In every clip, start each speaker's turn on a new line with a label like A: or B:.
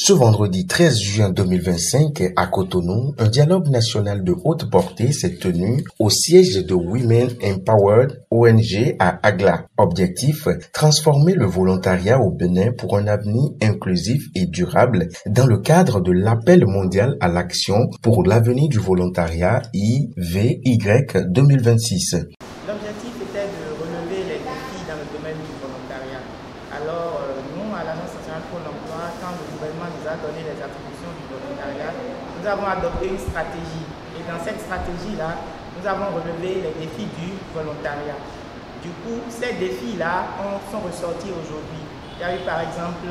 A: Ce vendredi 13 juin 2025, à Cotonou, un dialogue national de haute portée s'est tenu au siège de Women Empowered ONG à Agla. Objectif, transformer le volontariat au Bénin pour un avenir inclusif et durable dans le cadre de l'appel mondial à l'action pour l'avenir du volontariat IVY 2026.
B: L'objectif était de relever les défis dans le domaine du volontariat. Alors, nous, à l'Agence nationale pour l'emploi, quand le gouvernement nous a donné les attributions du volontariat, nous avons adopté une stratégie. Et dans cette stratégie-là, nous avons relevé les défis du volontariat. Du coup, ces défis-là sont ressortis aujourd'hui. Il y a eu par exemple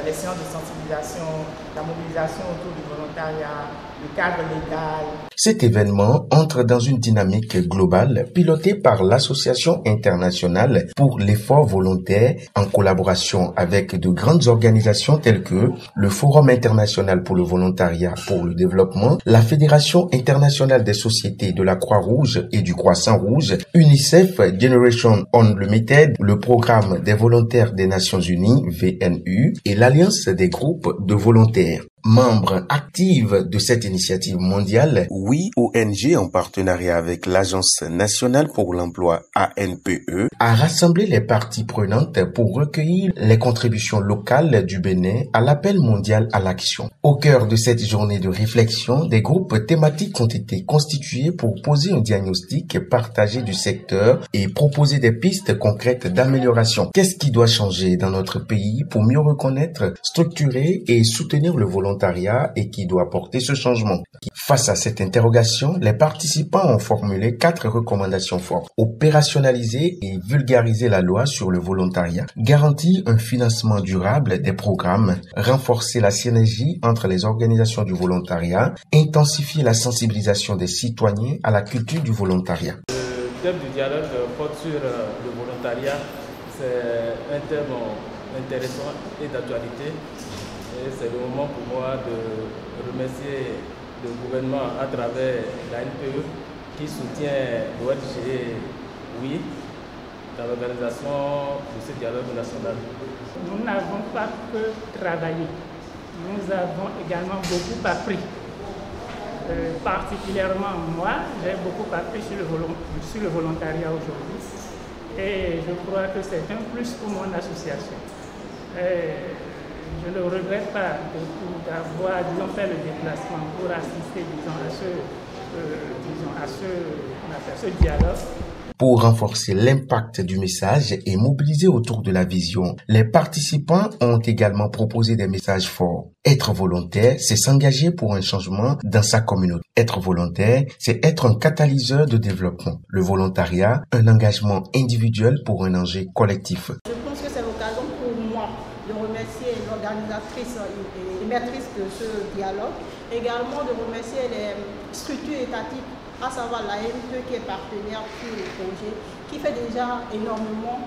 B: les séances de sensibilisation, la mobilisation autour du volontariat, le cadre légal.
A: Cet événement entre dans une dynamique globale pilotée par l'Association internationale pour l'effort volontaire en collaboration avec de grandes organisations telles que le Forum international pour le volontariat pour le développement, la Fédération internationale des sociétés de la Croix-Rouge et du Croissant-Rouge, UNICEF Generation Unlimited, le programme des volontaires des Nations Unies, VNU, et l'Alliance des groupes de volontaires. Membre active de cette initiative mondiale, ONG en partenariat avec l'Agence nationale pour l'emploi ANPE a rassemblé les parties prenantes pour recueillir les contributions locales du Bénin à l'appel mondial à l'action. Au cœur de cette journée de réflexion, des groupes thématiques ont été constitués pour poser un diagnostic partagé du secteur et proposer des pistes concrètes d'amélioration. Qu'est-ce qui doit changer dans notre pays pour mieux reconnaître, structurer et soutenir le volontariat et qui doit porter ce changement? Face à cette interrogation, les participants ont formulé 4 recommandations fortes. Opérationnaliser et vulgariser la loi sur le volontariat, garantir un financement durable des programmes, renforcer la synergie entre les organisations du volontariat, intensifier la sensibilisation des citoyens à la culture du volontariat.
C: Le thème du dialogue porte sur le volontariat. C'est un thème intéressant et d'actualité. Et c'est le moment pour moi de remercier le gouvernement à travers la NPE qui soutient l'ONG Oui dans l'organisation de ce dialogue national.
D: Nous n'avons pas que travaillé, nous avons également beaucoup appris. Particulièrement moi, j'ai beaucoup appris sur le volontariat aujourd'hui et je crois que c'est un plus pour mon association. Je ne regrette pas d'avoir fait le déplacement pour assister à ce dialogue.
A: Pour renforcer l'impact du message et mobiliser autour de la vision, les participants ont également proposé des messages forts. Être volontaire, c'est s'engager pour un changement dans sa communauté. Être volontaire, c'est être un catalyseur de développement. Le volontariat, un engagement individuel pour un enjeu collectif.
E: Je pense que c'est l'occasion pour moi de remercier l'organisatrice et l'émettrice de ce dialogue, également de remercier les structures étatiques, à savoir la l'ANPE qui est partenaire sur le projet, qui fait déjà énormément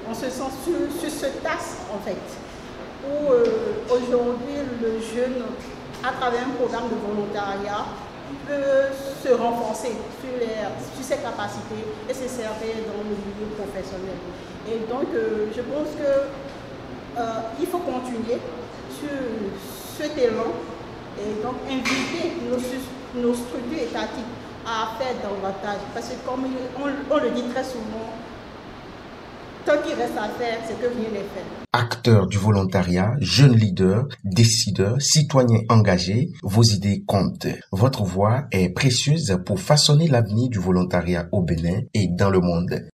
E: en ce sens sur ce task en fait, où aujourd'hui le jeune, à travers un programme de volontariat, peut se renforcer sur ses capacités et se servir dans le milieu professionnel. Et donc je pense que il faut continuer sur cet élan et donc inviter nos structures étatiques à faire davantage. Parce que comme on le dit très souvent, tant qu'il reste à faire, c'est que rien n'est fait.
A: Acteurs du volontariat, jeunes leaders, décideurs, citoyens engagés, vos idées comptent. Votre voix est précieuse pour façonner l'avenir du volontariat au Bénin et dans le monde.